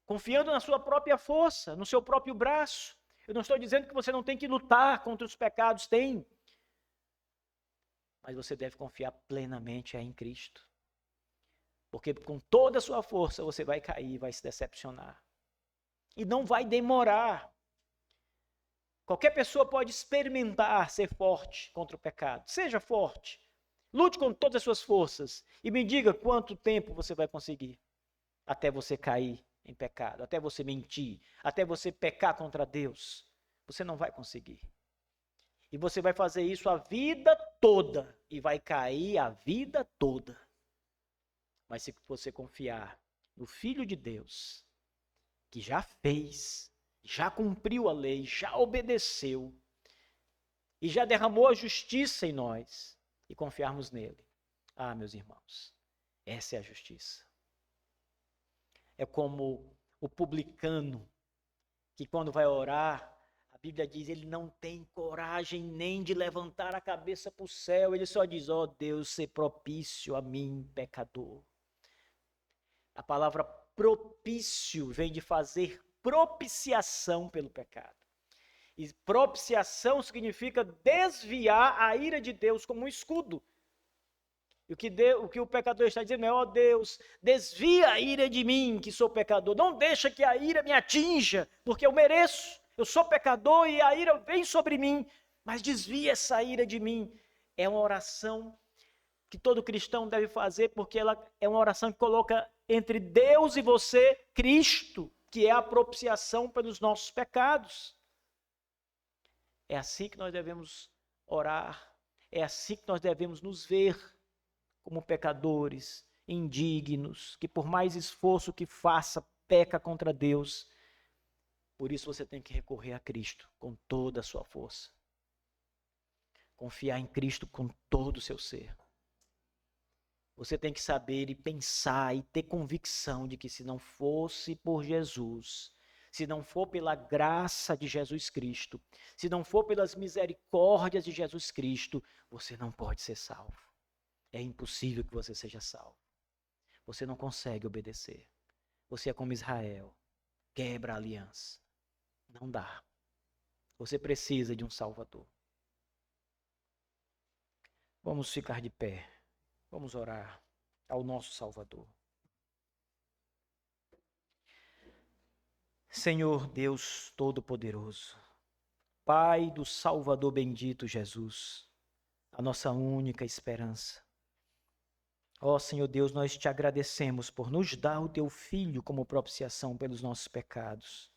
[SPEAKER 1] Confiando na sua própria força, no seu próprio braço. Eu não estou dizendo que você não tem que lutar contra os pecados, tem. Mas você deve confiar plenamente em Cristo. Porque com toda a sua força você vai cair, vai se decepcionar. E não vai demorar. Qualquer pessoa pode experimentar ser forte contra o pecado. Seja forte. Lute com todas as suas forças. E me diga quanto tempo você vai conseguir. Até você cair em pecado, até você mentir, até você pecar contra Deus. Você não vai conseguir. E você vai fazer isso a vida toda. E vai cair a vida toda. Mas se você confiar no Filho de Deus, que já fez, já cumpriu a lei, já obedeceu, e já derramou a justiça em nós, e confiarmos nele. Ah, meus irmãos, essa é a justiça. É como o publicano, que quando vai orar, a Bíblia diz, ele não tem coragem nem de levantar a cabeça para o céu, ele só diz: ó Deus, ser propício a mim, pecador. A palavra propício vem de fazer propiciação pelo pecado. E propiciação significa desviar a ira de Deus como um escudo. E o que o pecador está dizendo é: ó Deus, desvia a ira de mim, que sou pecador. Não deixa que a ira me atinja, porque eu mereço. Eu sou pecador e a ira vem sobre mim, mas desvia essa ira de mim. É uma oração que todo cristão deve fazer, porque ela é uma oração que coloca entre Deus e você Cristo, que é a propiciação pelos nossos pecados. É assim que nós devemos orar, é assim que nós devemos nos ver como pecadores, indignos, que por mais esforço que faça, peca contra Deus. Por isso você tem que recorrer a Cristo com toda a sua força. Confiar em Cristo com todo o seu ser. Você tem que saber e pensar e ter convicção de que se não fosse por Jesus, se não for pela graça de Jesus Cristo, se não for pelas misericórdias de Jesus Cristo, você não pode ser salvo. É impossível que você seja salvo. Você não consegue obedecer. Você é como Israel, quebra a aliança. Não dá. Você precisa de um Salvador. Vamos ficar de pé. Vamos orar ao nosso Salvador. Senhor Deus Todo-Poderoso, Pai do Salvador bendito Jesus, a nossa única esperança. Ó Senhor Deus, nós te agradecemos por nos dar o teu Filho como propiciação pelos nossos pecados,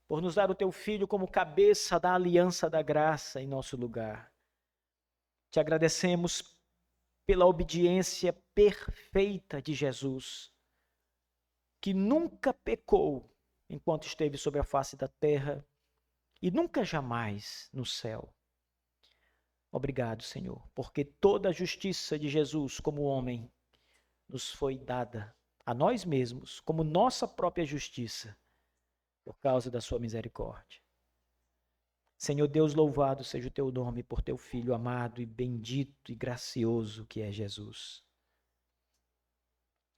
[SPEAKER 1] por nos dar o teu Filho como cabeça da aliança da graça em nosso lugar. Te agradecemos pela obediência perfeita de Jesus, que nunca pecou enquanto esteve sobre a face da terra e nunca jamais no céu. Obrigado, Senhor, porque toda a justiça de Jesus como homem nos foi dada a nós mesmos como nossa própria justiça por causa da sua misericórdia. Senhor Deus, louvado seja o teu nome por teu Filho amado e bendito e gracioso que é Jesus.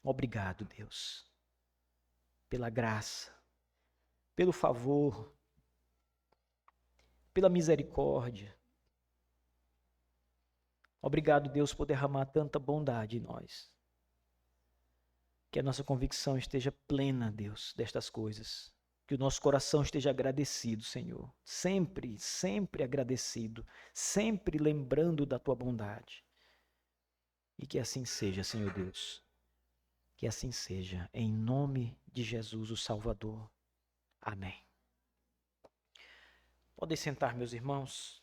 [SPEAKER 1] Obrigado, Deus, pela graça, pelo favor, pela misericórdia. Obrigado, Deus, por derramar tanta bondade em nós. Que a nossa convicção esteja plena, Deus, destas coisas. Que o nosso coração esteja agradecido, Senhor. Sempre, sempre agradecido. Sempre lembrando da tua bondade. E que assim seja, Senhor Deus. Que assim seja, em nome de Jesus, o Salvador. Amém. Podem sentar, meus irmãos.